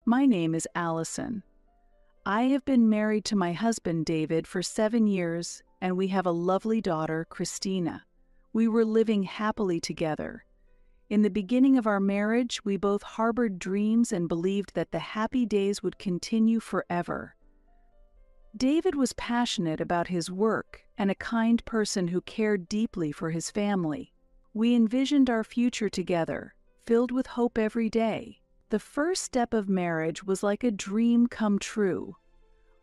My name is Allison. I have been married to my husband, David, for 7 years, and we have a lovely daughter, Christina. We were living happily together. In the beginning of our marriage, we both harbored dreams and believed that the happy days would continue forever. David was passionate about his work and a kind person who cared deeply for his family. We envisioned our future together, filled with hope every day. The first step of marriage was like a dream come true.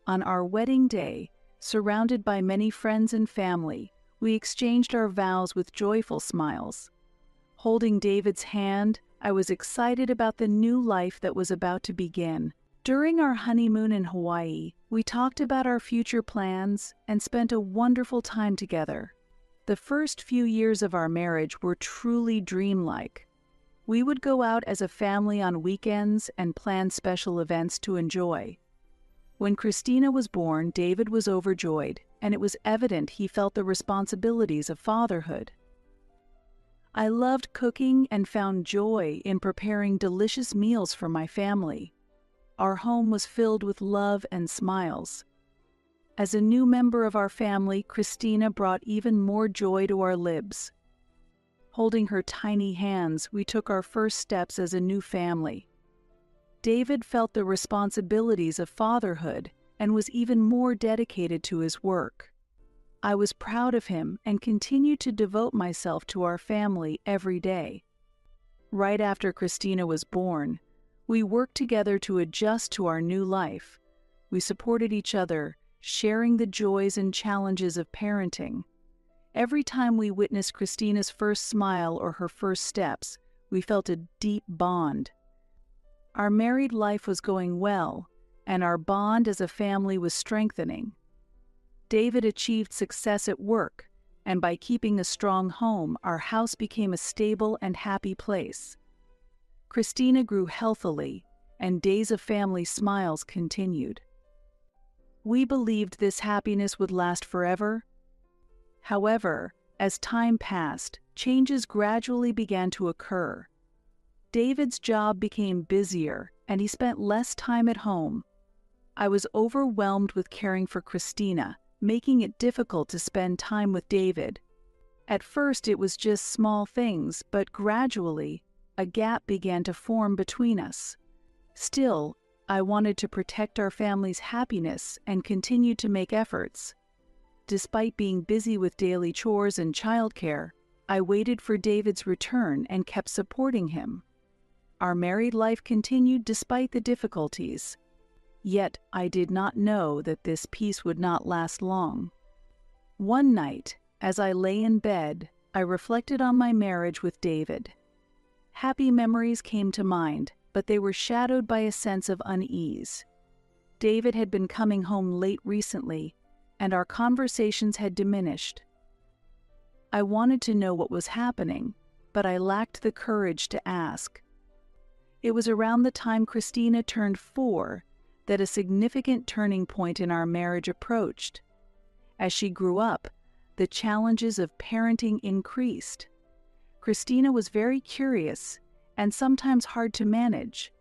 On our wedding day, surrounded by many friends and family, we exchanged our vows with joyful smiles. Holding David's hand, I was excited about the new life that was about to begin. During our honeymoon in Hawaii, we talked about our future plans and spent a wonderful time together. The first few years of our marriage were truly dreamlike. We would go out as a family on weekends and plan special events to enjoy. When Christina was born, David was overjoyed, and it was evident he felt the responsibilities of fatherhood. I loved cooking and found joy in preparing delicious meals for my family. Our home was filled with love and smiles. As a new member of our family, Christina brought even more joy to our lives. Holding her tiny hands, we took our first steps as a new family. David felt the responsibilities of fatherhood and was even more dedicated to his work. I was proud of him and continued to devote myself to our family every day. Right after Christina was born, we worked together to adjust to our new life. We supported each other, sharing the joys and challenges of parenting. Every time we witnessed Christina's first smile or her first steps, we felt a deep bond. Our married life was going well, and our bond as a family was strengthening. David achieved success at work, and by keeping a strong home, our house became a stable and happy place. Christina grew healthily, and days of family smiles continued. We believed this happiness would last forever. However, as time passed, changes gradually began to occur. David's job became busier, and he spent less time at home. I was overwhelmed with caring for Christina, making it difficult to spend time with David. At first, it was just small things, but gradually, a gap began to form between us. Still, I wanted to protect our family's happiness and continued to make efforts. Despite being busy with daily chores and childcare, I waited for David's return and kept supporting him. Our married life continued despite the difficulties. Yet I did not know that this peace would not last long. One night, as I lay in bed, I reflected on my marriage with David. Happy memories came to mind, but they were shadowed by a sense of unease. David had been coming home late recently, and our conversations had diminished. I wanted to know what was happening, but I lacked the courage to ask. It was around the time Christina turned 4 that a significant turning point in our marriage approached. As she grew up, the challenges of parenting increased. Christina was very curious and sometimes hard to manage.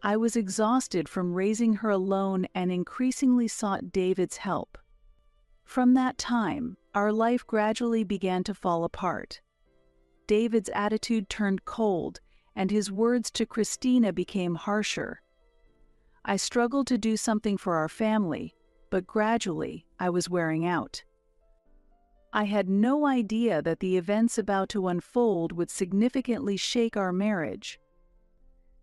I was exhausted from raising her alone and increasingly sought David's help. From that time, our life gradually began to fall apart. David's attitude turned cold, and his words to Christina became harsher. I struggled to do something for our family, but gradually I was wearing out. I had no idea that the events about to unfold would significantly shake our marriage.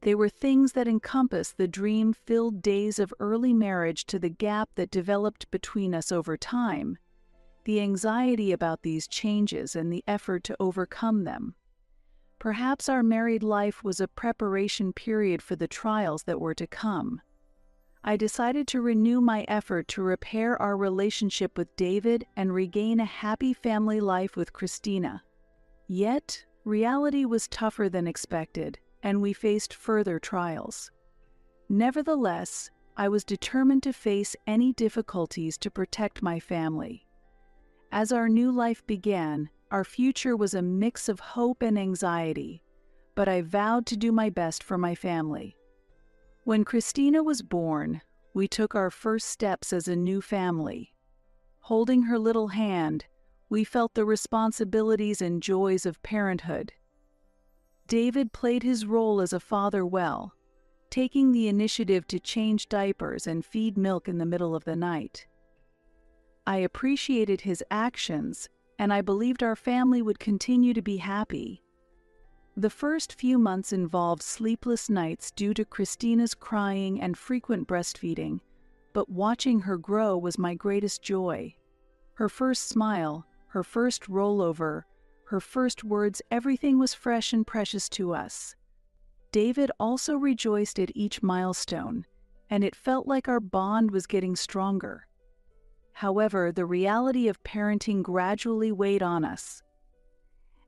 They were things that encompassed the dream-filled days of early marriage to the gap that developed between us over time, the anxiety about these changes and the effort to overcome them. Perhaps our married life was a preparation period for the trials that were to come. I decided to renew my effort to repair our relationship with David and regain a happy family life with Christina. Yet, reality was tougher than expected, and we faced further trials. Nevertheless, I was determined to face any difficulties to protect my family. As our new life began, our future was a mix of hope and anxiety, but I vowed to do my best for my family. When Christina was born, we took our first steps as a new family. Holding her little hand, we felt the responsibilities and joys of parenthood. David played his role as a father well, taking the initiative to change diapers and feed milk in the middle of the night. I appreciated his actions, and I believed our family would continue to be happy. The first few months involved sleepless nights due to Christina's crying and frequent breastfeeding, but watching her grow was my greatest joy. Her first smile, her first rollover, her first words, everything was fresh and precious to us. David also rejoiced at each milestone, and it felt like our bond was getting stronger. However, the reality of parenting gradually weighed on us.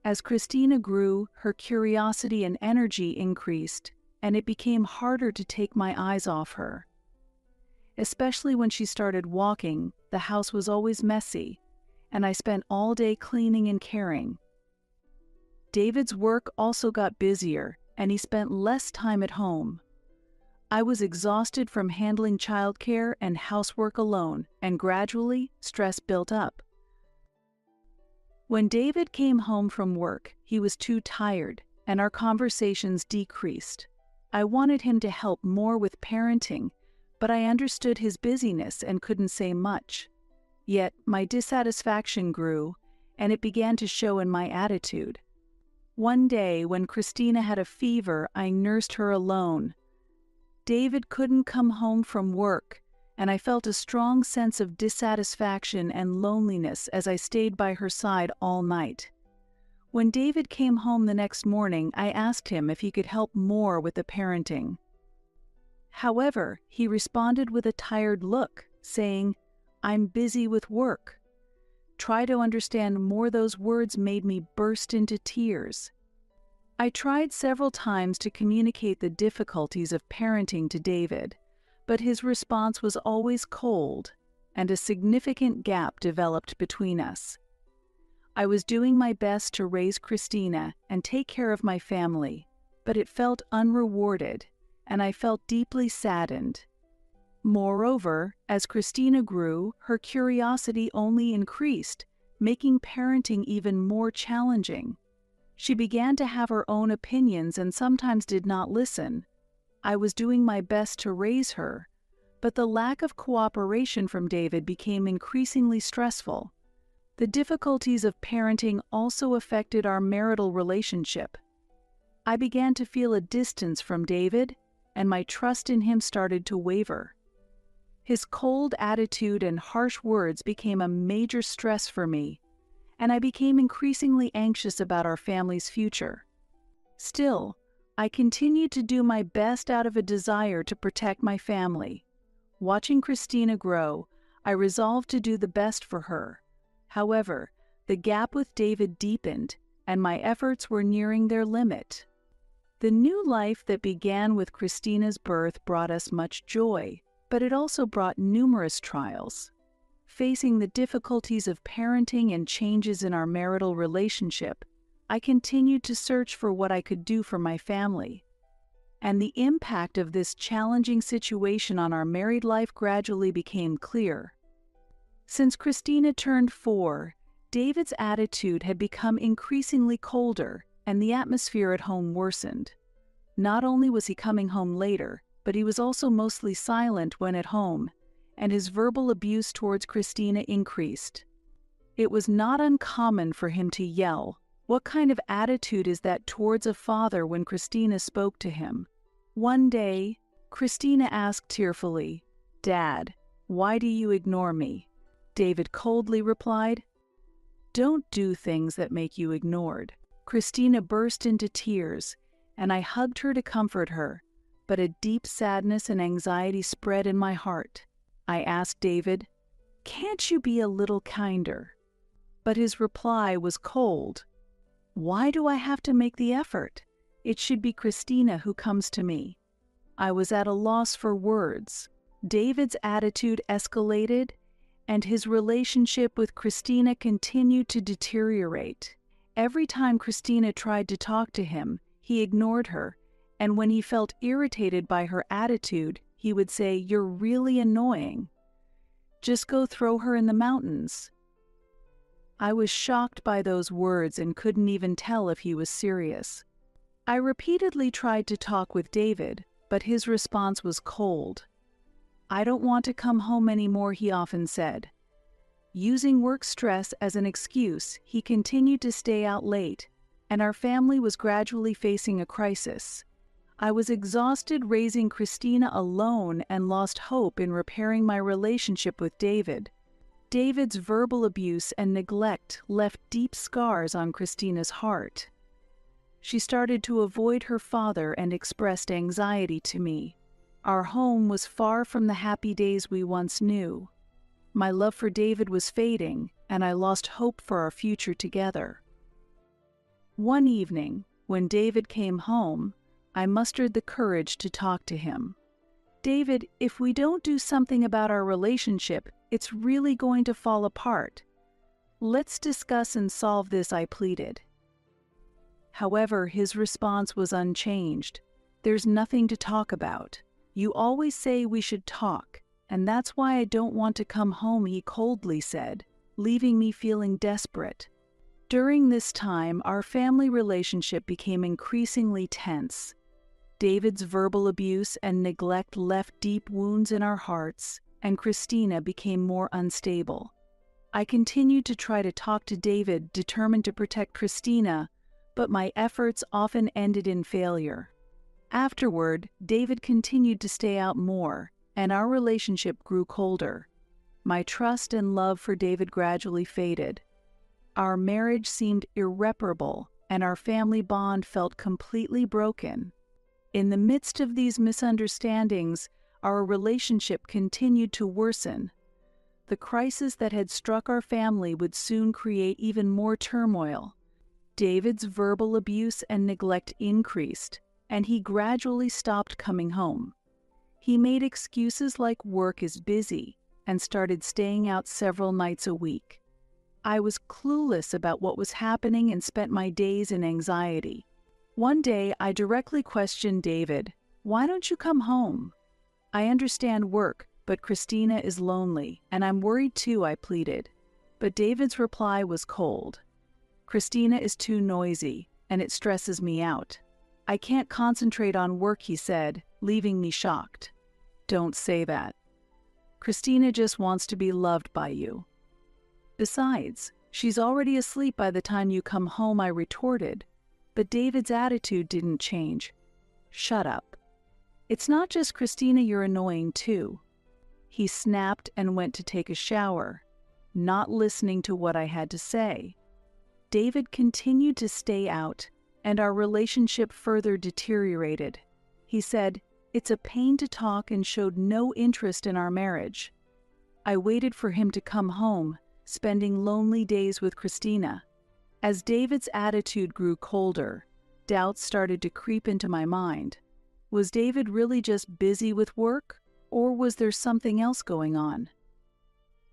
As Christina grew, her curiosity and energy increased, and it became harder to take my eyes off her. Especially when she started walking, the house was always messy, and I spent all day cleaning and caring. David's work also got busier, and he spent less time at home. I was exhausted from handling childcare and housework alone, and gradually, stress built up. When David came home from work, he was too tired, and our conversations decreased. I wanted him to help more with parenting, but I understood his busyness and couldn't say much. Yet, my dissatisfaction grew, and it began to show in my attitude. One day, when Christina had a fever, I nursed her alone. David couldn't come home from work, and I felt a strong sense of dissatisfaction and loneliness as I stayed by her side all night. When David came home the next morning, I asked him if he could help more with the parenting. However, he responded with a tired look, saying, "I'm busy with work." Try to understand more. Those words made me burst into tears. I tried several times to communicate the difficulties of parenting to David, but his response was always cold, and a significant gap developed between us. I was doing my best to raise Christina and take care of my family, but it felt unrewarded, and I felt deeply saddened. Moreover, as Christina grew, her curiosity only increased, making parenting even more challenging. She began to have her own opinions and sometimes did not listen. I was doing my best to raise her, but the lack of cooperation from David became increasingly stressful. The difficulties of parenting also affected our marital relationship. I began to feel a distance from David, and my trust in him started to waver. His cold attitude and harsh words became a major stress for me, and I became increasingly anxious about our family's future. Still, I continued to do my best out of a desire to protect my family. Watching Christina grow, I resolved to do the best for her. However, the gap with David deepened, and my efforts were nearing their limit. The new life that began with Christina's birth brought us much joy, but it also brought numerous trials. Facing the difficulties of parenting and changes in our marital relationship, I continued to search for what I could do for my family. And the impact of this challenging situation on our married life gradually became clear. Since Christina turned 4, David's attitude had become increasingly colder, and the atmosphere at home worsened. Not only was he coming home later, but he was also mostly silent when at home, and his verbal abuse towards Christina increased. It was not uncommon for him to yell. What kind of attitude is that towards a father when Christina spoke to him? One day, Christina asked tearfully, "Dad, why do you ignore me?" David coldly replied, "Don't do things that make you ignored." Christina burst into tears, and I hugged her to comfort her, but a deep sadness and anxiety spread in my heart. I asked David, "Can't you be a little kinder?" But his reply was cold. "Why do I have to make the effort? It should be Christina who comes to me." I was at a loss for words. David's attitude escalated, and his relationship with Christina continued to deteriorate. Every time Christina tried to talk to him, he ignored her, And when he felt irritated by her attitude, he would say, "You're really annoying. Just go throw her in the mountains." I was shocked by those words and couldn't even tell if he was serious. I repeatedly tried to talk with David, but his response was cold. "I don't want to come home anymore," he often said. Using work stress as an excuse, he continued to stay out late, and our family was gradually facing a crisis. I was exhausted raising Christina alone and lost hope in repairing my relationship with David. David's verbal abuse and neglect left deep scars on Christina's heart. She started to avoid her father and expressed anxiety to me. Our home was far from the happy days we once knew. My love for David was fading, and I lost hope for our future together. One evening, when David came home, I mustered the courage to talk to him. "David, if we don't do something about our relationship, it's really going to fall apart. Let's discuss and solve this," I pleaded. However, his response was unchanged. "There's nothing to talk about. You always say we should talk, and that's why I don't want to come home," he coldly said, leaving me feeling desperate. During this time, our family relationship became increasingly tense. David's verbal abuse and neglect left deep wounds in our hearts, and Christina became more unstable. I continued to try to talk to David, determined to protect Christina, but my efforts often ended in failure. Afterward, David continued to stay out more, and our relationship grew colder. My trust and love for David gradually faded. Our marriage seemed irreparable, and our family bond felt completely broken. In the midst of these misunderstandings, our relationship continued to worsen. The crisis that had struck our family would soon create even more turmoil. David's verbal abuse and neglect increased, and he gradually stopped coming home. He made excuses like work is busy and started staying out several nights a week. I was clueless about what was happening and spent my days in anxiety. One day, I directly questioned David, "Why don't you come home? I understand work, but Christina is lonely, and I'm worried too," I pleaded. But David's reply was cold. "Christina is too noisy, and it stresses me out. I can't concentrate on work," he said, leaving me shocked. "Don't say that. Christina just wants to be loved by you. Besides, she's already asleep by the time you come home," I retorted. But David's attitude didn't change. "Shut up. It's not just Christina you're annoying too." He snapped and went to take a shower, not listening to what I had to say. David continued to stay out, and our relationship further deteriorated. He said, "It's a pain to talk," and showed no interest in our marriage. I waited for him to come home, spending lonely days with Christina. As David's attitude grew colder, doubts started to creep into my mind. Was David really just busy with work, or was there something else going on?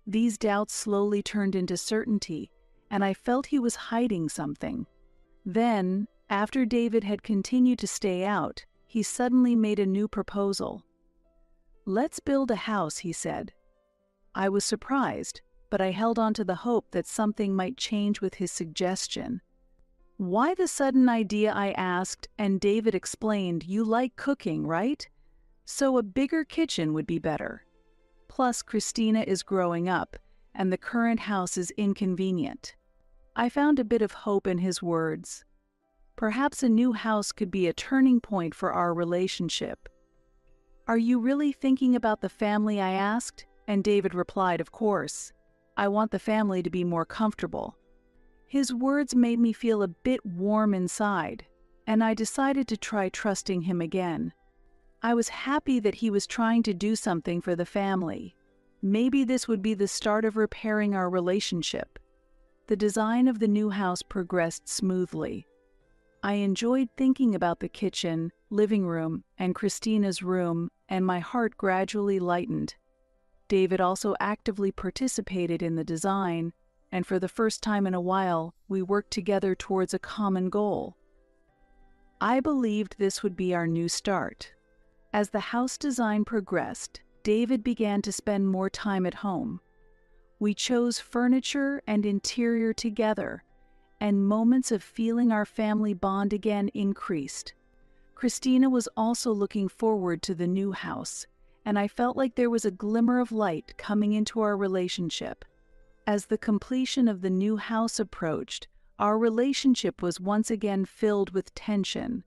These doubts slowly turned into certainty, and I felt he was hiding something. Then, after David had continued to stay out, he suddenly made a new proposal. "Let's build a house," he said. I was surprised, but I held on to the hope that something might change with his suggestion. "Why the sudden idea?" I asked, and David explained, "You like cooking, right? So a bigger kitchen would be better. Plus, Christina is growing up, and the current house is inconvenient." I found a bit of hope in his words. Perhaps a new house could be a turning point for our relationship. "Are you really thinking about the family?" I asked, and David replied, "Of course. I want the family to be more comfortable." His words made me feel a bit warm inside, and I decided to try trusting him again. I was happy that he was trying to do something for the family. Maybe this would be the start of repairing our relationship. The design of the new house progressed smoothly. I enjoyed thinking about the kitchen, living room, and Christina's room, and my heart gradually lightened. David also actively participated in the design, and for the first time in a while, we worked together towards a common goal. I believed this would be our new start. As the house design progressed, David began to spend more time at home. We chose furniture and interior together, and moments of feeling our family bond again increased. Christina was also looking forward to the new house, and I felt like there was a glimmer of light coming into our relationship. As the completion of the new house approached, our relationship was once again filled with tension.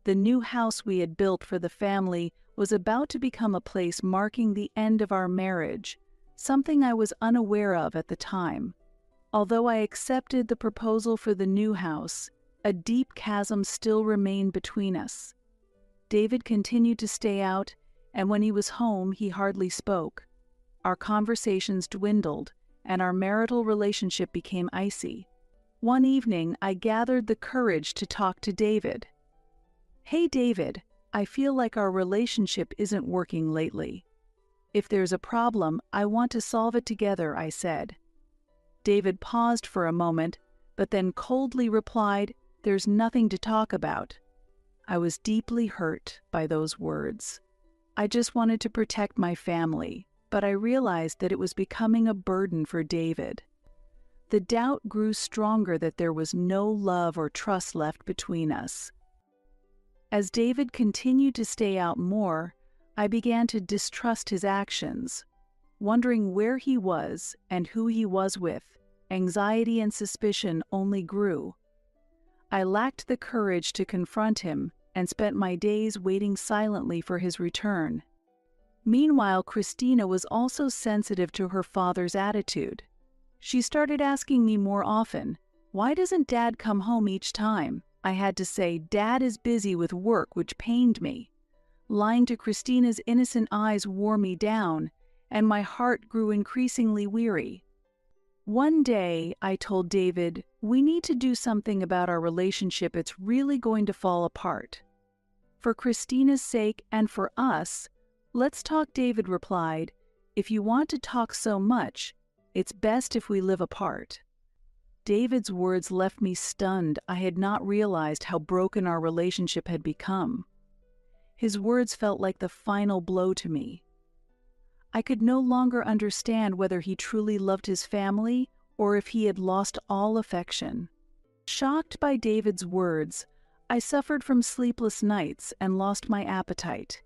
The new house we had built for the family was about to become a place marking the end of our marriage, something I was unaware of at the time. Although I accepted the proposal for the new house, a deep chasm still remained between us. David continued to stay out, and when he was home, he hardly spoke. Our conversations dwindled, and our marital relationship became icy. One evening, I gathered the courage to talk to David. "Hey David, I feel like our relationship isn't working lately. If there's a problem, I want to solve it together," I said. David paused for a moment, but then coldly replied, "There's nothing to talk about." I was deeply hurt by those words. I just wanted to protect my family, but I realized that it was becoming a burden for David. The doubt grew stronger that there was no love or trust left between us. As David continued to stay out more, I began to distrust his actions. Wondering where he was and who he was with, anxiety and suspicion only grew. I lacked the courage to confront him and spent my days waiting silently for his return. Meanwhile, Christina was also sensitive to her father's attitude. She started asking me more often, "Why doesn't Dad come home each time?" I had to say, "Dad is busy with work," which pained me. Lying to Christina's innocent eyes wore me down, and my heart grew increasingly weary. One day, I told David, "We need to do something about our relationship. It's really going to fall apart." "For Christina's sake and for us, let's talk," David replied. "If you want to talk so much, it's best if we live apart." David's words left me stunned. I had not realized how broken our relationship had become. His words felt like the final blow to me. I could no longer understand whether he truly loved his family or if he had lost all affection. Shocked by David's words, I suffered from sleepless nights and lost my appetite.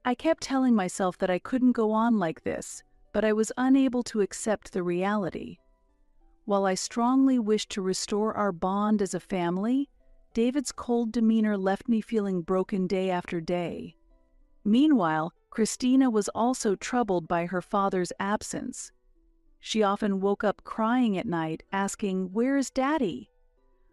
I kept telling myself that I couldn't go on like this, but I was unable to accept the reality. While I strongly wished to restore our bond as a family, David's cold demeanor left me feeling broken day after day. Meanwhile, Christina was also troubled by her father's absence. She often woke up crying at night, asking, "Where's Daddy?"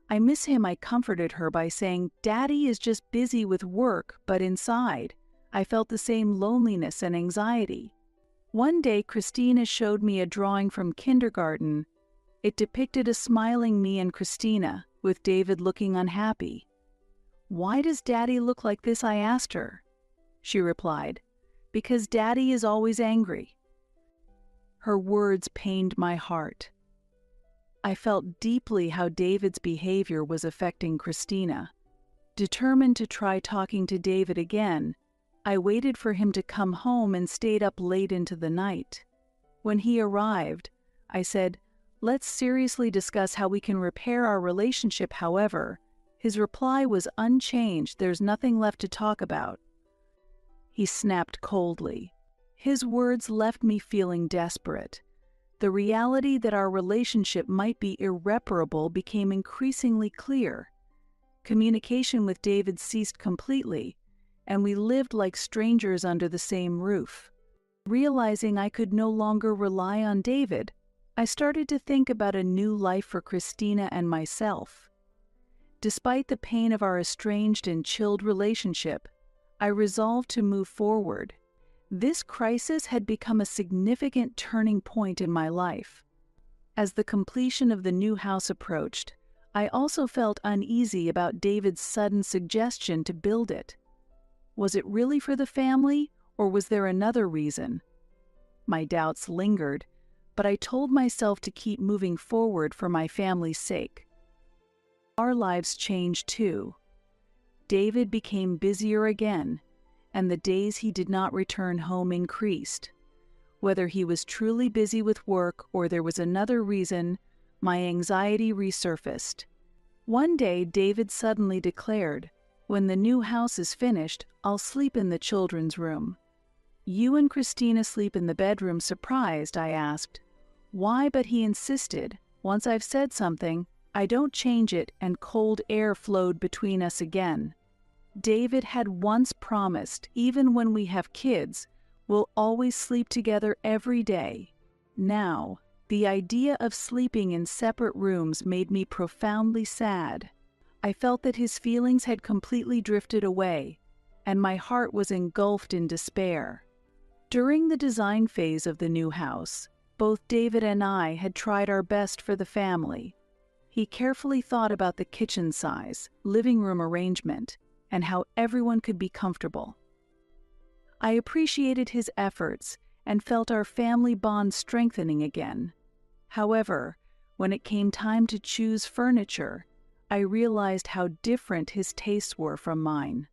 "I miss him," I comforted her by saying, "Daddy is just busy with work," but inside, I felt the same loneliness and anxiety. One day, Christina showed me a drawing from kindergarten. It depicted a smiling me and Christina, with David looking unhappy. "Why does Daddy look like this?" I asked her. She replied, "Because Daddy is always angry." Her words pained my heart. I felt deeply how David's behavior was affecting Christina. Determined to try talking to David again, I waited for him to come home and stayed up late into the night. When he arrived, I said, "Let's seriously discuss how we can repair our relationship." However, his reply was unchanged. "There's nothing left to talk about." He snapped coldly. His words left me feeling desperate. The reality that our relationship might be irreparable became increasingly clear. Communication with David ceased completely, and we lived like strangers under the same roof. Realizing I could no longer rely on David, I started to think about a new life for Christina and myself. Despite the pain of our estranged and chilled relationship, I resolved to move forward. This crisis had become a significant turning point in my life. As the completion of the new house approached, I also felt uneasy about David's sudden suggestion to build it. Was it really for the family, or was there another reason? My doubts lingered, but I told myself to keep moving forward for my family's sake. Our lives changed too. David became busier again, and the days he did not return home increased. Whether he was truly busy with work or there was another reason, my anxiety resurfaced. One day, David suddenly declared, "When the new house is finished, I'll sleep in the children's room." "You and Christina sleep in the bedroom." Surprised, I asked, "Why?" But he insisted, "Once I've said something, I don't change it," and cold air flowed between us again. David had once promised, even when we have kids, we'll always sleep together every day. Now, the idea of sleeping in separate rooms made me profoundly sad. I felt that his feelings had completely drifted away, and my heart was engulfed in despair. During the design phase of the new house, both David and I had tried our best for the family. He carefully thought about the kitchen size, living room arrangement, and how everyone could be comfortable. I appreciated his efforts and felt our family bond strengthening again. However, when it came time to choose furniture, I realized how different his tastes were from mine.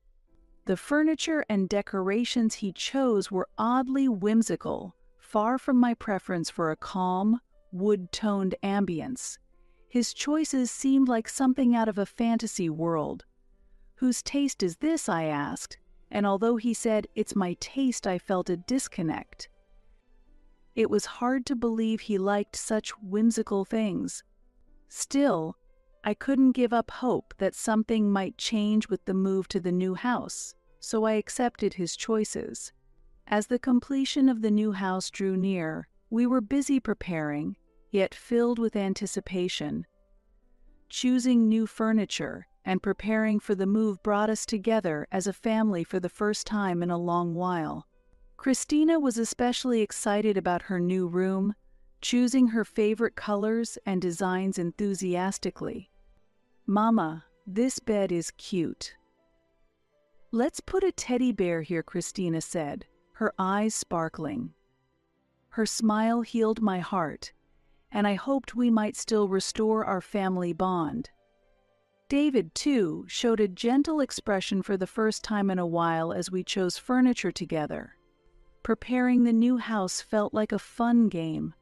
The furniture and decorations he chose were oddly whimsical, far from my preference for a calm, wood-toned ambience. His choices seemed like something out of a fantasy world. "Whose taste is this?" I asked, and although he said, "It's my taste," I felt a disconnect. It was hard to believe he liked such whimsical things. Still, I couldn't give up hope that something might change with the move to the new house, so I accepted his choices. As the completion of the new house drew near, we were busy preparing, yet filled with anticipation. Choosing new furniture and preparing for the move brought us together as a family for the first time in a long while. Christina was especially excited about her new room, choosing her favorite colors and designs enthusiastically. "Mama, this bed is cute." "Let's put a teddy bear here," Christina said, her eyes sparkling. Her smile healed my heart, and I hoped we might still restore our family bond. David, too, showed a gentle expression for the first time in a while as we chose furniture together. Preparing the new house felt like a fun game.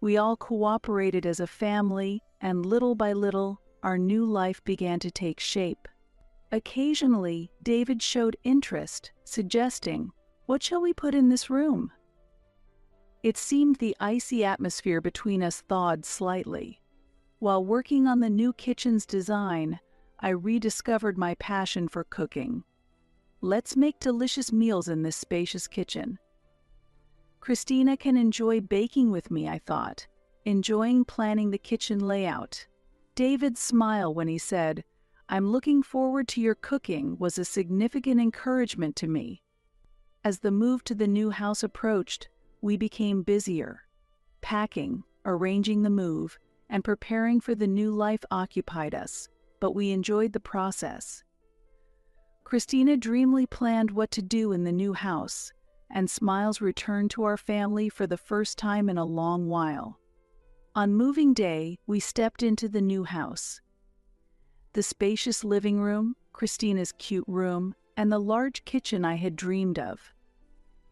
We all cooperated as a family, and little by little, our new life began to take shape. Occasionally, David showed interest, suggesting, "What shall we put in this room?" It seemed the icy atmosphere between us thawed slightly. While working on the new kitchen's design, I rediscovered my passion for cooking. "Let's make delicious meals in this spacious kitchen." Christina can enjoy baking with me, I thought, enjoying planning the kitchen layout. David's smile when he said, "I'm looking forward to your cooking," was a significant encouragement to me. As the move to the new house approached, we became busier. Packing, arranging the move, and preparing for the new life occupied us, but we enjoyed the process. Christina dreamily planned what to do in the new house, and smiles returned to our family for the first time in a long while. On moving day, we stepped into the new house. The spacious living room, Christina's cute room, and the large kitchen I had dreamed of.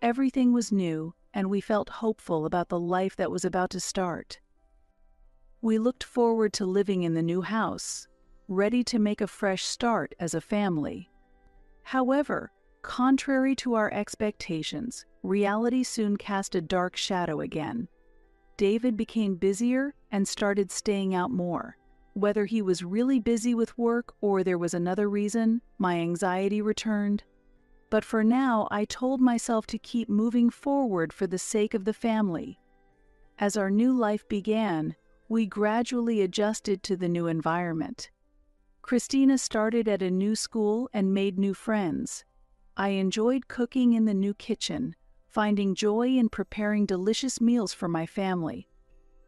Everything was new, and we felt hopeful about the life that was about to start. We looked forward to living in the new house, ready to make a fresh start as a family. However, contrary to our expectations, reality soon cast a dark shadow again. David became busier and started staying out more. Whether he was really busy with work or there was another reason, my anxiety returned. But for now, I told myself to keep moving forward for the sake of the family. As our new life began, we gradually adjusted to the new environment. Christina started at a new school and made new friends. I enjoyed cooking in the new kitchen, finding joy in preparing delicious meals for my family.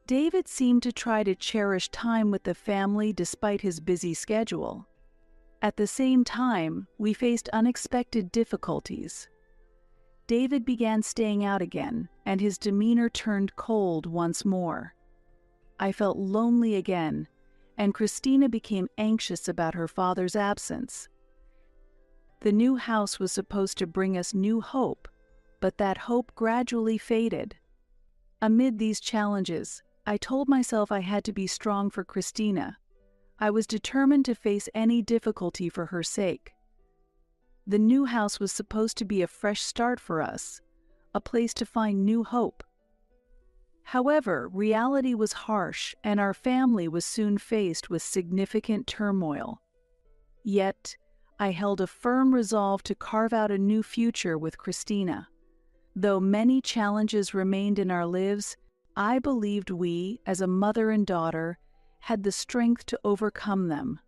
David seemed to try to cherish time with the family despite his busy schedule. At the same time, we faced unexpected difficulties. David began staying out again, and his demeanor turned cold once more. I felt lonely again, and Christina became anxious about her father's absence. The new house was supposed to bring us new hope, but that hope gradually faded. Amid these challenges, I told myself I had to be strong for Christina. I was determined to face any difficulty for her sake. The new house was supposed to be a fresh start for us, a place to find new hope. However, reality was harsh, and our family was soon faced with significant turmoil. Yet, I held a firm resolve to carve out a new future with Christina. Though many challenges remained in our lives, I believed we, as a mother and daughter, had the strength to overcome them.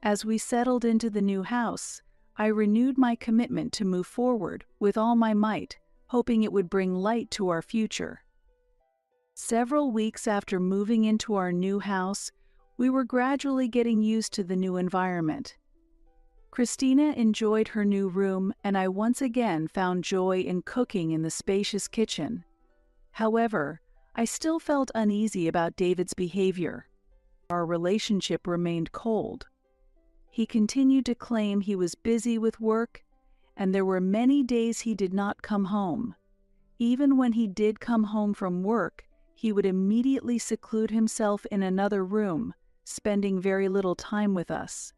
As we settled into the new house, I renewed my commitment to move forward with all my might, hoping it would bring light to our future. Several weeks after moving into our new house, we were gradually getting used to the new environment. Christina enjoyed her new room, and I once again found joy in cooking in the spacious kitchen. However, I still felt uneasy about David's behavior. Our relationship remained cold. He continued to claim he was busy with work, and there were many days he did not come home. Even when he did come home from work, he would immediately seclude himself in another room, spending very little time with us.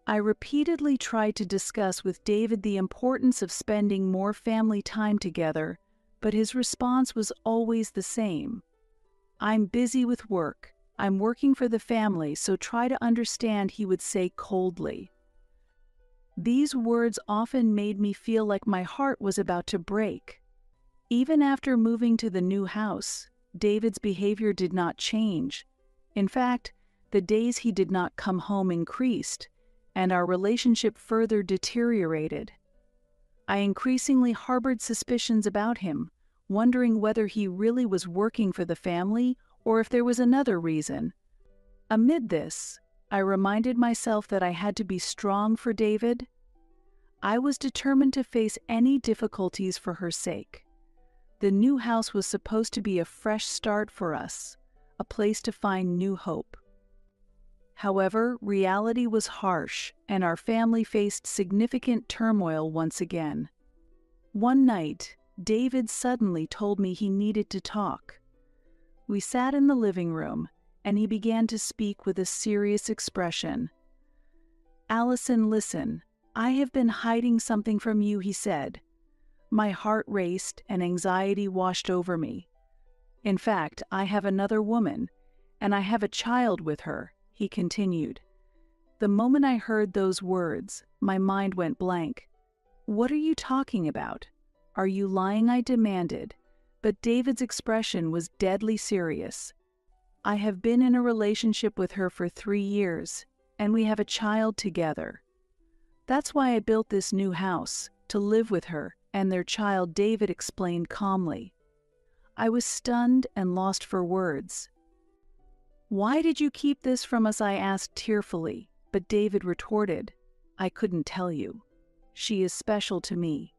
I repeatedly tried to discuss with David the importance of spending more family time together, but his response was always the same. "I'm busy with work. I'm working for the family, so try to understand," he would say coldly. These words often made me feel like my heart was about to break. Even after moving to the new house, David's behavior did not change. In fact, the days he did not come home increased, and our relationship further deteriorated. I increasingly harbored suspicions about him, wondering whether he really was working for the family or if there was another reason. Amid this, I reminded myself that I had to be strong for David. I was determined to face any difficulties for her sake. The new house was supposed to be a fresh start for us, a place to find new hope. However, reality was harsh, and our family faced significant turmoil once again. One night, David suddenly told me he needed to talk. We sat in the living room, and he began to speak with a serious expression. "Allison, listen. I have been hiding something from you," he said. My heart raced and anxiety washed over me. "In fact, I have another woman, and I have a child with her," he continued. The moment I heard those words, my mind went blank. "What are you talking about? Are you lying?" I demanded, but David's expression was deadly serious. "I have been in a relationship with her for 3 years, and we have a child together. That's why I built this new house, to live with her and their child," David explained calmly. I was stunned and lost for words. "Why did you keep this from us?" I asked tearfully, but David retorted, "I couldn't tell you. She is special to me."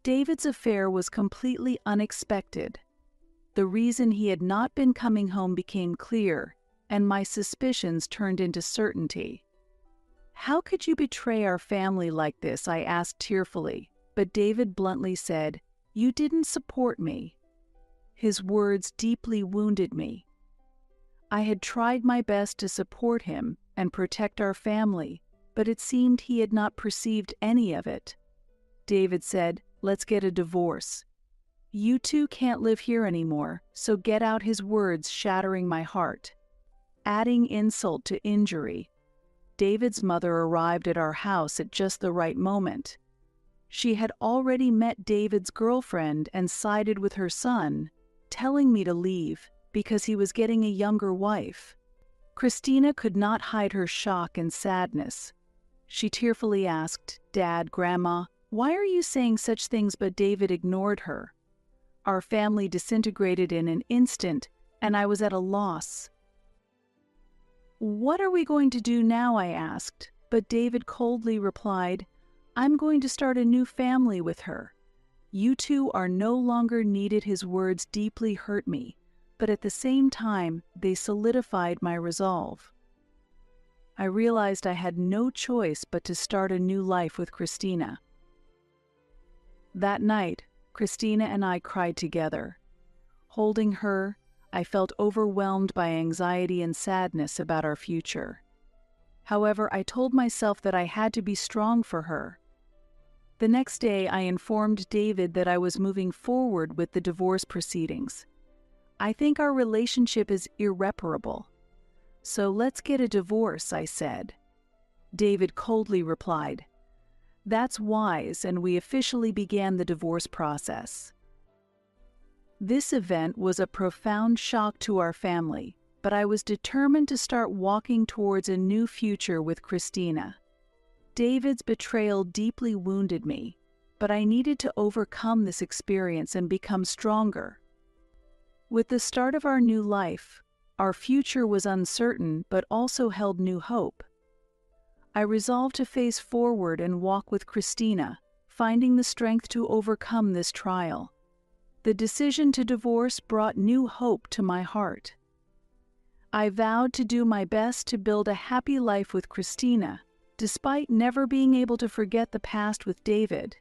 David's affair was completely unexpected. The reason he had not been coming home became clear, and my suspicions turned into certainty. "How could you betray our family like this?" I asked tearfully, but David bluntly said, "You didn't support me." His words deeply wounded me. I had tried my best to support him and protect our family, but it seemed he had not perceived any of it. David said, "Let's get a divorce. You two can't live here anymore, so get out," his words shattering my heart. Adding insult to injury, David's mother arrived at our house at just the right moment. She had already met David's girlfriend and sided with her son, telling me to leave because he was getting a younger wife. Christina could not hide her shock and sadness. She tearfully asked, "Dad, Grandma, why are you saying such things?" But David ignored her. Our family disintegrated in an instant, and I was at a loss. "What are we going to do now?" I asked, but David coldly replied, "I'm going to start a new family with her. You two are no longer needed." His words deeply hurt me, but at the same time, they solidified my resolve. I realized I had no choice but to start a new life with Christina. That night, Christina and I cried together. Holding her, I felt overwhelmed by anxiety and sadness about our future. However, I told myself that I had to be strong for her. The next day, I informed David that I was moving forward with the divorce proceedings. I think our relationship is irreparable. So let's get a divorce, I said. David coldly replied, "That's wise," and we officially began the divorce process. This event was a profound shock to our family, but I was determined to start walking towards a new future with Christina. David's betrayal deeply wounded me, but I needed to overcome this experience and become stronger. With the start of our new life, our future was uncertain but also held new hope. I resolved to face forward and walk with Christina, finding the strength to overcome this trial. The decision to divorce brought new hope to my heart. I vowed to do my best to build a happy life with Christina, despite never being able to forget the past with David.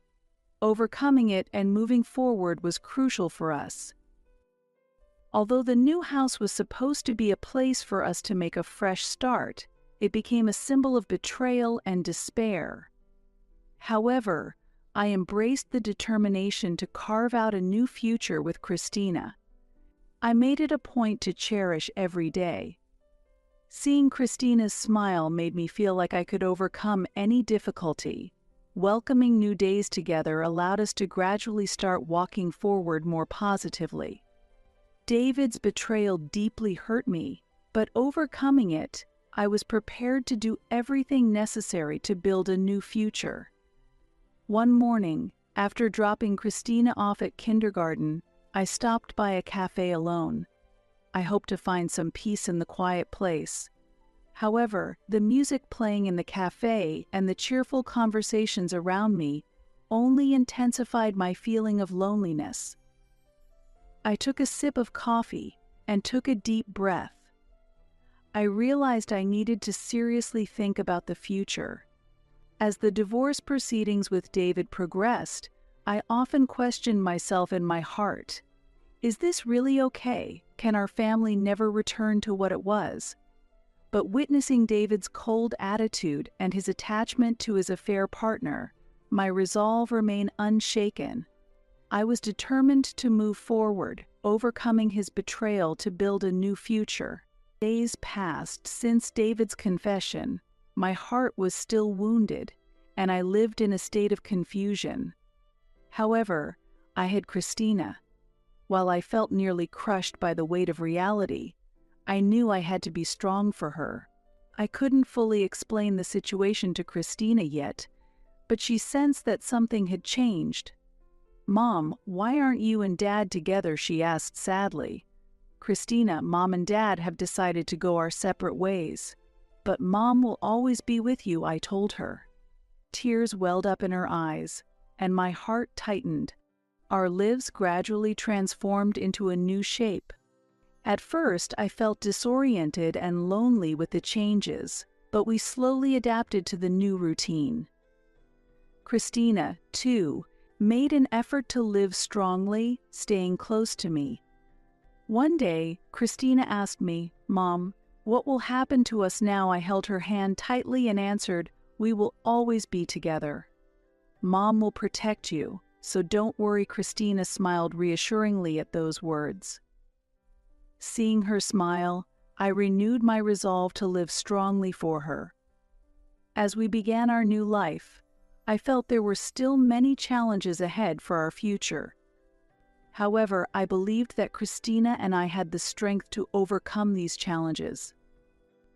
Overcoming it and moving forward was crucial for us. Although the new house was supposed to be a place for us to make a fresh start, it became a symbol of betrayal and despair. However, I embraced the determination to carve out a new future with Christina. I made it a point to cherish every day. Seeing Christina's smile made me feel like I could overcome any difficulty. Welcoming new days together allowed us to gradually start walking forward more positively. David's betrayal deeply hurt me, but overcoming it, I was prepared to do everything necessary to build a new future. One morning, after dropping Christina off at kindergarten, I stopped by a cafe alone. I hoped to find some peace in the quiet place. However, the music playing in the cafe and the cheerful conversations around me only intensified my feeling of loneliness. I took a sip of coffee and took a deep breath. I realized I needed to seriously think about the future. As the divorce proceedings with David progressed, I often questioned myself in my heart. Is this really okay? Can our family never return to what it was? But witnessing David's cold attitude and his attachment to his affair partner, my resolve remained unshaken. I was determined to move forward, overcoming his betrayal to build a new future. Days passed since David's confession. My heart was still wounded, and I lived in a state of confusion. However, I had Christina. While I felt nearly crushed by the weight of reality, I knew I had to be strong for her. I couldn't fully explain the situation to Christina yet, but she sensed that something had changed. "Mom, why aren't you and Dad together?" she asked sadly. "Christina, Mom and Dad have decided to go our separate ways. But Mom will always be with you," I told her. Tears welled up in her eyes, and my heart tightened. Our lives gradually transformed into a new shape. At first, I felt disoriented and lonely with the changes, but we slowly adapted to the new routine. Christina, too, made an effort to live strongly, staying close to me. One day, Christina asked me, "Mom, what will happen to us now?" I held her hand tightly and answered, "We will always be together. Mom will protect you, so don't worry." Christina smiled reassuringly at those words. Seeing her smile, I renewed my resolve to live strongly for her. As we began our new life, I felt there were still many challenges ahead for our future. However, I believed that Christina and I had the strength to overcome these challenges.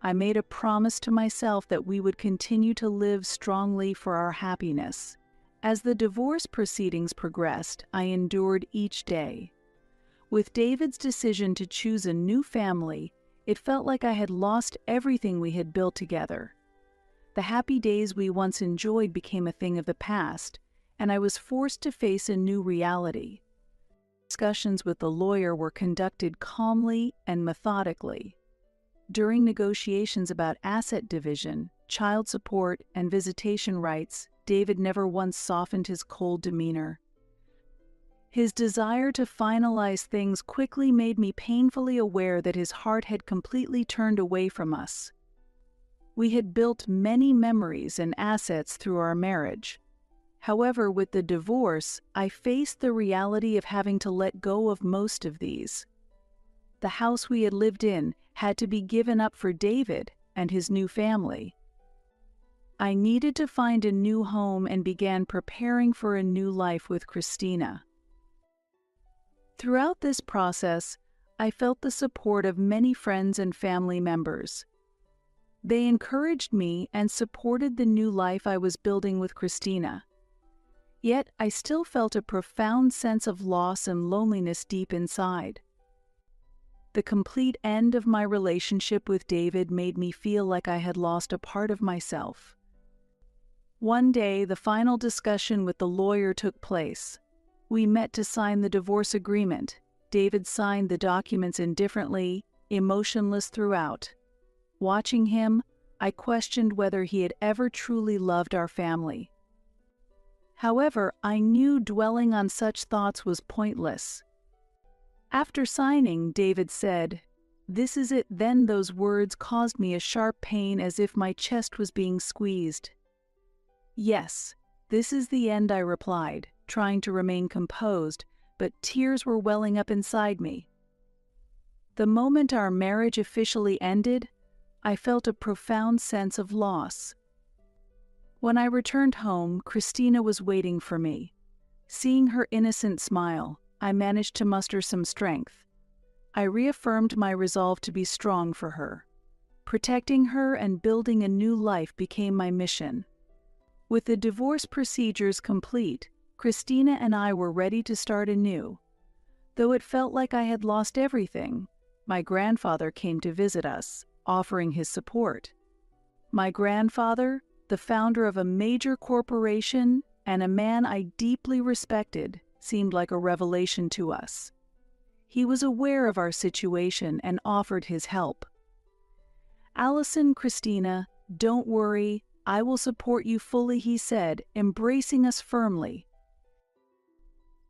I made a promise to myself that we would continue to live strongly for our happiness. As the divorce proceedings progressed, I endured each day. With David's decision to choose a new family, it felt like I had lost everything we had built together. The happy days we once enjoyed became a thing of the past, and I was forced to face a new reality. Discussions with the lawyer were conducted calmly and methodically. During negotiations about asset division, child support, and visitation rights, David never once softened his cold demeanor. His desire to finalize things quickly made me painfully aware that his heart had completely turned away from us. We had built many memories and assets through our marriage. However, with the divorce, I faced the reality of having to let go of most of these. The house we had lived in had to be given up for David and his new family. I needed to find a new home and began preparing for a new life with Christina. Throughout this process, I felt the support of many friends and family members. They encouraged me and supported the new life I was building with Christina. Yet I still felt a profound sense of loss and loneliness deep inside. The complete end of my relationship with David made me feel like I had lost a part of myself. One day, the final discussion with the lawyer took place. We met to sign the divorce agreement. David signed the documents indifferently, emotionless throughout. Watching him, I questioned whether he had ever truly loved our family. However, I knew dwelling on such thoughts was pointless. After signing, David said, "This is it." Then those words caused me a sharp pain as if my chest was being squeezed. "Yes, this is the end," I replied, trying to remain composed, but tears were welling up inside me. The moment our marriage officially ended, I felt a profound sense of loss. When I returned home, Christina was waiting for me. Seeing her innocent smile, I managed to muster some strength. I reaffirmed my resolve to be strong for her. Protecting her and building a new life became my mission. With the divorce procedures complete, Christina and I were ready to start anew. Though it felt like I had lost everything, my grandfather came to visit us, offering his support. My grandfather, the founder of a major corporation and a man I deeply respected, seemed like a revelation to us. He was aware of our situation and offered his help. "Allison, Christina, don't worry, I will support you fully," he said, embracing us firmly.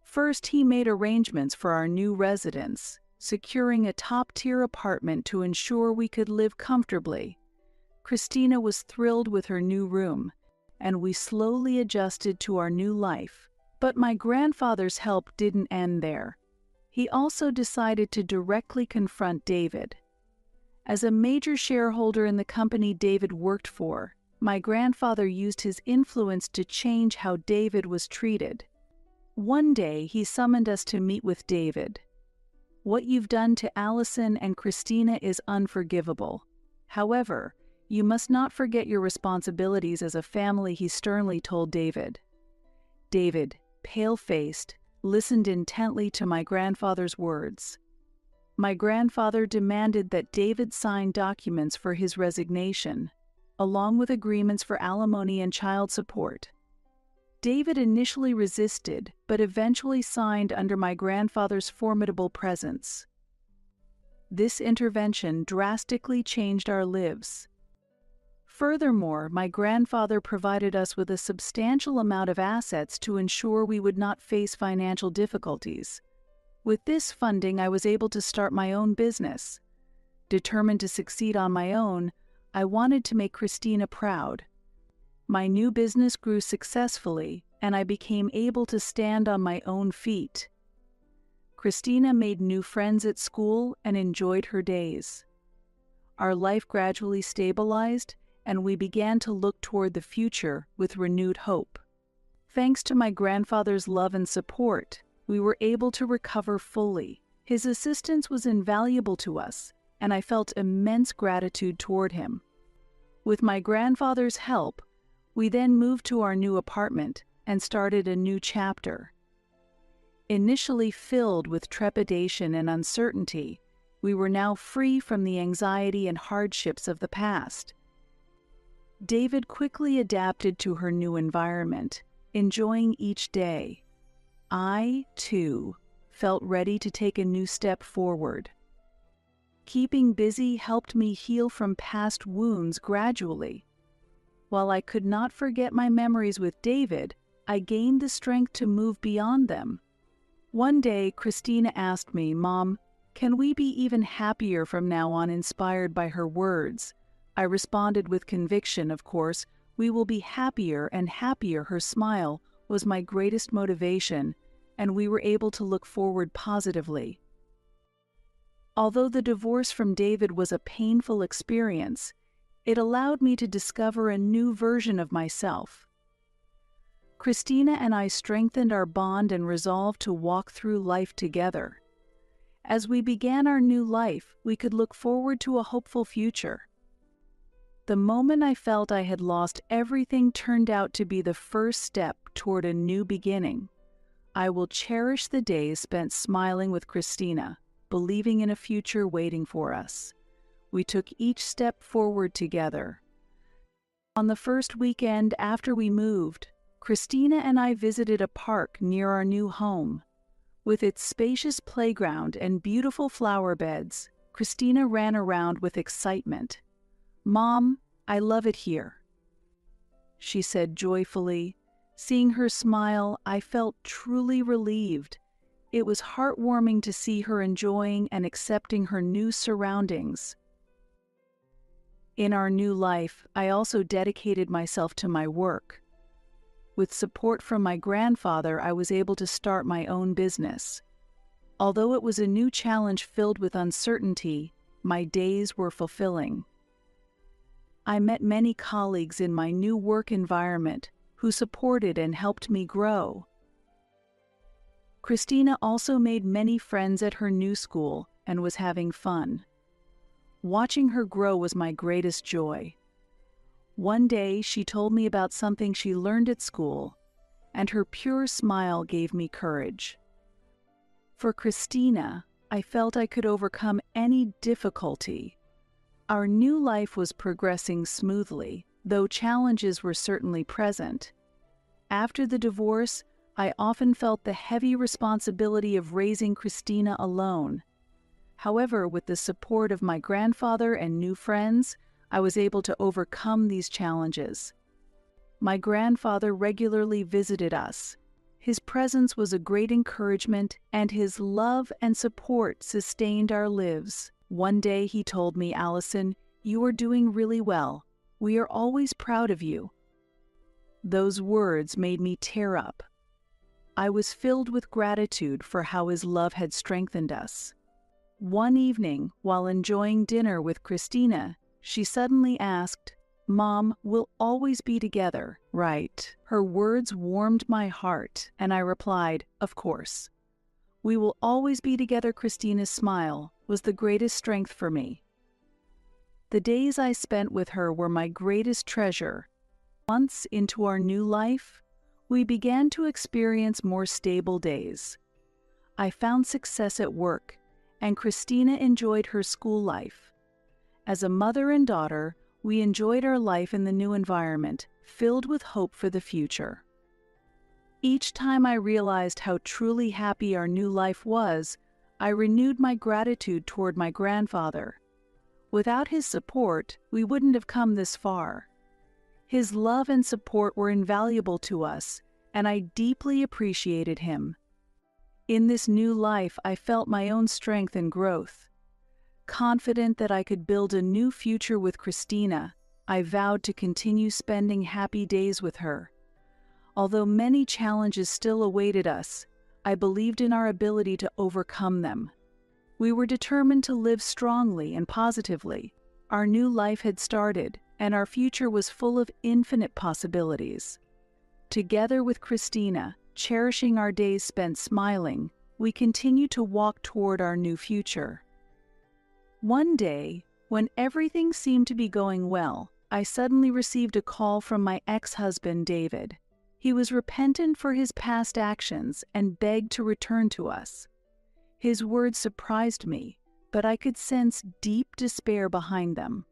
First, he made arrangements for our new residence, securing a top-tier apartment to ensure we could live comfortably. Christina was thrilled with her new room, and we slowly adjusted to our new life. But my grandfather's help didn't end there. He also decided to directly confront David. As a major shareholder in the company David worked for, my grandfather used his influence to change how David was treated. One day, he summoned us to meet with David. "What you've done to Allison and Christina is unforgivable. However, you must not forget your responsibilities as a family," he sternly told David. David, pale-faced, listened intently to my grandfather's words. My grandfather demanded that David sign documents for his resignation, along with agreements for alimony and child support. David initially resisted, but eventually signed under my grandfather's formidable presence. This intervention drastically changed our lives. Furthermore, my grandfather provided us with a substantial amount of assets to ensure we would not face financial difficulties. With this funding, I was able to start my own business. Determined to succeed on my own, I wanted to make Christina proud. My new business grew successfully, and I became able to stand on my own feet. Christina made new friends at school and enjoyed her days. Our life gradually stabilized, and we began to look toward the future with renewed hope. Thanks to my grandfather's love and support, we were able to recover fully. His assistance was invaluable to us, and I felt immense gratitude toward him. With my grandfather's help, we then moved to our new apartment and started a new chapter. Initially filled with trepidation and uncertainty, we were now free from the anxiety and hardships of the past. David quickly adapted to her new environment, enjoying each day. I, too, felt ready to take a new step forward. Keeping busy helped me heal from past wounds gradually. While I could not forget my memories with David, I gained the strength to move beyond them. One day, Christina asked me, "Mom, can we be even happier from now on?" Inspired by her words, I responded with conviction, "Of course, we will be happier and happier." Her smile was my greatest motivation, and we were able to look forward positively. Although the divorce from David was a painful experience, it allowed me to discover a new version of myself. Christina and I strengthened our bond and resolved to walk through life together. As we began our new life, we could look forward to a hopeful future. The moment I felt I had lost everything turned out to be the first step toward a new beginning. I will cherish the days spent smiling with Christina, believing in a future waiting for us. We took each step forward together. On the first weekend after we moved, Christina and I visited a park near our new home. With its spacious playground and beautiful flower beds, Christina ran around with excitement. "Mom, I love it here," she said joyfully. Seeing her smile, I felt truly relieved. It was heartwarming to see her enjoying and accepting her new surroundings. In our new life, I also dedicated myself to my work. With support from my grandfather, I was able to start my own business. Although it was a new challenge filled with uncertainty, my days were fulfilling. I met many colleagues in my new work environment who supported and helped me grow. Christina also made many friends at her new school and was having fun. Watching her grow was my greatest joy. One day, she told me about something she learned at school, and her pure smile gave me courage. For Christina, I felt I could overcome any difficulty. Our new life was progressing smoothly, though challenges were certainly present. After the divorce, I often felt the heavy responsibility of raising Christina alone. However, with the support of my grandfather and new friends, I was able to overcome these challenges. My grandfather regularly visited us. His presence was a great encouragement, and his love and support sustained our lives. One day he told me, "Allison, you are doing really well. We are always proud of you." Those words made me tear up. I was filled with gratitude for how his love had strengthened us. One evening, while enjoying dinner with Christina, she suddenly asked, "Mom, we'll always be together, right?" Her words warmed my heart, and I replied, "Of course. We will always be together." Christina's smile was the greatest strength for me. The days I spent with her were my greatest treasure. Months into our new life, we began to experience more stable days. I found success at work, and Christina enjoyed her school life. As a mother and daughter, we enjoyed our life in the new environment, filled with hope for the future. Each time I realized how truly happy our new life was, I renewed my gratitude toward my grandfather. Without his support, we wouldn't have come this far. His love and support were invaluable to us, and I deeply appreciated him. In this new life, I felt my own strength and growth. Confident that I could build a new future with Christina, I vowed to continue spending happy days with her. Although many challenges still awaited us, I believed in our ability to overcome them. We were determined to live strongly and positively. Our new life had started, and our future was full of infinite possibilities. Together with Christina, cherishing our days spent smiling, we continued to walk toward our new future. One day, when everything seemed to be going well, I suddenly received a call from my ex-husband, David. He was repentant for his past actions and begged to return to us. His words surprised me, but I could sense deep despair behind them.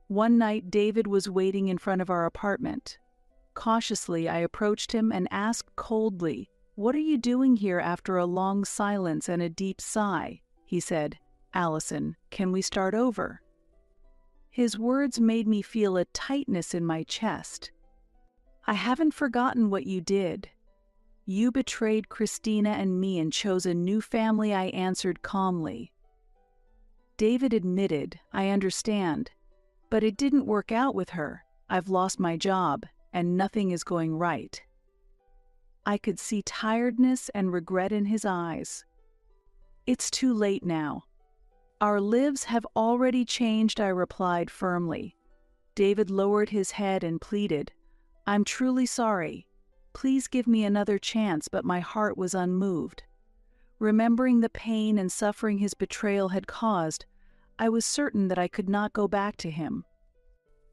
One night, David was waiting in front of our apartment. Cautiously, I approached him and asked coldly, "What are you doing here?" After a long silence and a deep sigh, he said, Allison, can we start over?" His words made me feel a tightness in my chest. "I haven't forgotten what you did. You betrayed Christina and me and chose a new family," I answered calmly. David admitted, "I understand, but it didn't work out with her. I've lost my job, and nothing is going right." I could see tiredness and regret in his eyes. "It's too late now. Our lives have already changed," I replied firmly. David lowered his head and pleaded, "I'm truly sorry. Please give me another chance," but my heart was unmoved. Remembering the pain and suffering his betrayal had caused, I was certain that I could not go back to him.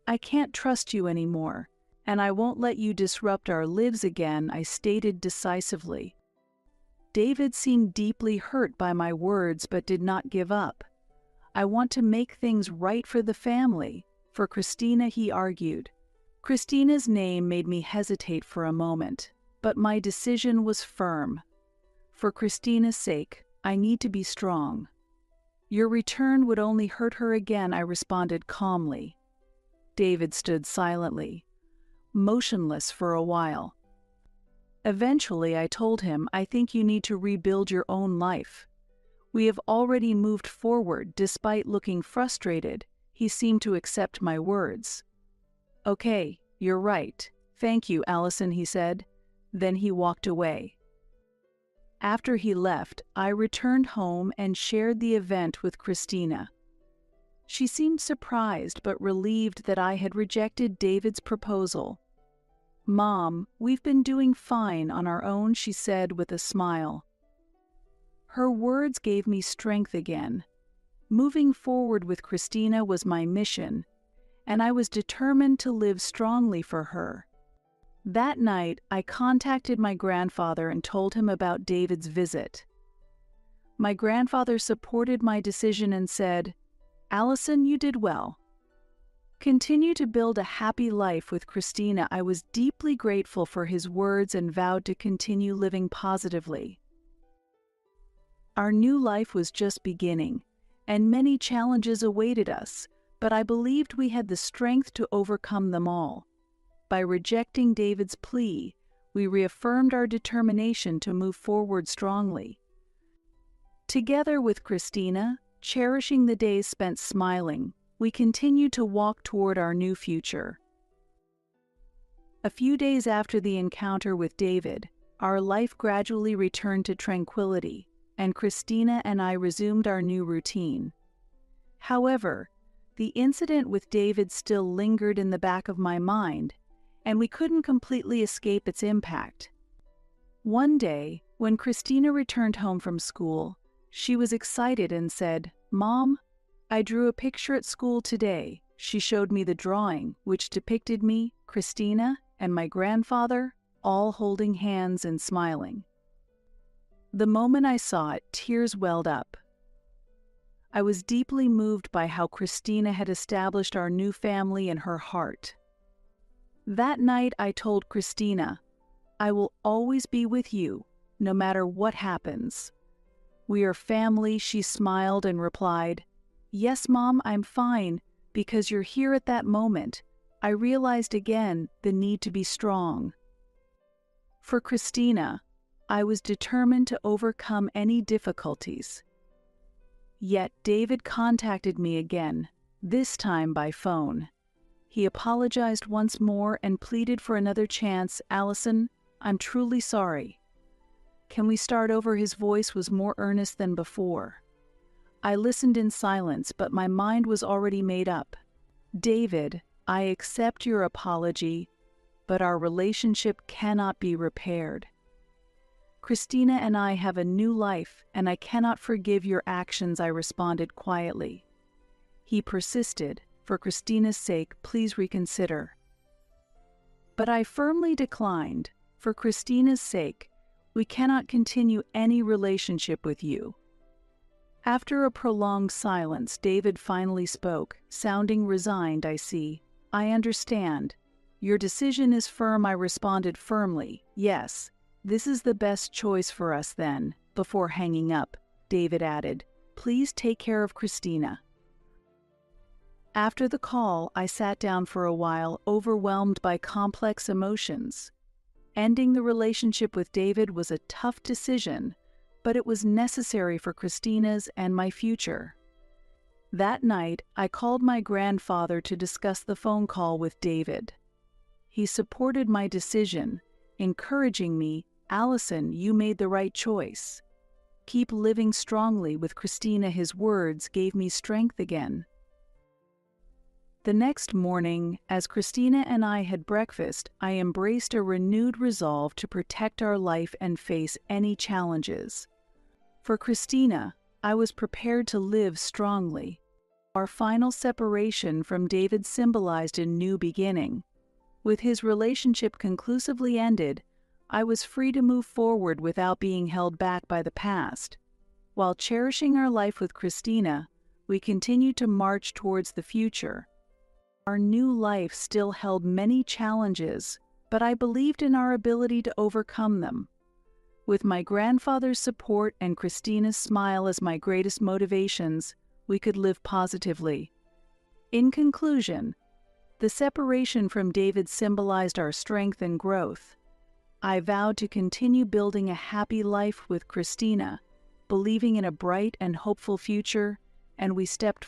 "I can't trust you anymore, and I won't let you disrupt our lives again," I stated decisively. David seemed deeply hurt by my words but did not give up. "I want to make things right for the family, for Christina," he argued. Christina's name made me hesitate for a moment, but my decision was firm. "For Christina's sake, I need to be strong." "Your return would only hurt her again," I responded calmly. David stood silently, motionless for a while. Eventually, I told him, "I think you need to rebuild your own life. We have already moved forward." Despite looking frustrated, he seemed to accept my words. "Okay, you're right. Thank you, Allison," he said. Then he walked away. After he left, I returned home and shared the event with Christina. She seemed surprised but relieved that I had rejected David's proposal. "Mom, we've been doing fine on our own," she said with a smile. Her words gave me strength again. Moving forward with Christina was my mission, and I was determined to live strongly for her. That night, I contacted my grandfather and told him about David's visit. My grandfather supported my decision and said, "Allison, you did well. Continue to build a happy life with Christina." I was deeply grateful for his words and vowed to continue living positively. Our new life was just beginning, and many challenges awaited us, but I believed we had the strength to overcome them all. By rejecting David's plea, we reaffirmed our determination to move forward strongly. Together with Christina, cherishing the days spent smiling, we continued to walk toward our new future. A few days after the encounter with David, our life gradually returned to tranquility, and Christina and I resumed our new routine. However, the incident with David still lingered in the back of my mind, and we couldn't completely escape its impact. One day, when Christina returned home from school, she was excited and said, "Mom, I drew a picture at school today." She showed me the drawing, which depicted me, Christina, and my grandfather, all holding hands and smiling. The moment I saw it, tears welled up. I was deeply moved by how Christina had established our new family in her heart. That night, I told Christina, "I will always be with you, no matter what happens." "We are family," she smiled and replied, "Yes, Mom, I'm fine, because you're here at that moment." I realized again the need to be strong. For Christina, I was determined to overcome any difficulties. Yet David contacted me again, this time by phone. He apologized once more and pleaded for another chance. "Allison, I'm truly sorry. Can we start over?" His voice was more earnest than before. I listened in silence, but my mind was already made up. "David, I accept your apology, but our relationship cannot be repaired. Christina and I have a new life, and I cannot forgive your actions," I responded quietly. He persisted, "For Christina's sake, please reconsider." But I firmly declined. "For Christina's sake, we cannot continue any relationship with you." After a prolonged silence, David finally spoke, sounding resigned. "I see. I understand. Your decision is firm," I responded firmly. "Yes, this is the best choice for us then." Before hanging up, David added, Please take care of Christina." After the call, I sat down for a while, overwhelmed by complex emotions. Ending the relationship with David was a tough decision, but it was necessary for Christina's and my future. That night, I called my grandfather to discuss the phone call with David. He supported my decision, encouraging me, "Allison, you made the right choice. Keep living strongly with Christina." His words gave me strength again. The next morning, as Christina and I had breakfast, I embraced a renewed resolve to protect our life and face any challenges. For Christina, I was prepared to live strongly. Our final separation from David symbolized a new beginning. With his relationship conclusively ended, I was free to move forward without being held back by the past. While cherishing our life with Christina, we continued to march towards the future. Our new life still held many challenges, but I believed in our ability to overcome them. With my grandfather's support and Christina's smile as my greatest motivations, we could live positively. In conclusion, the separation from David symbolized our strength and growth. I vowed to continue building a happy life with Christina, believing in a bright and hopeful future, and we stepped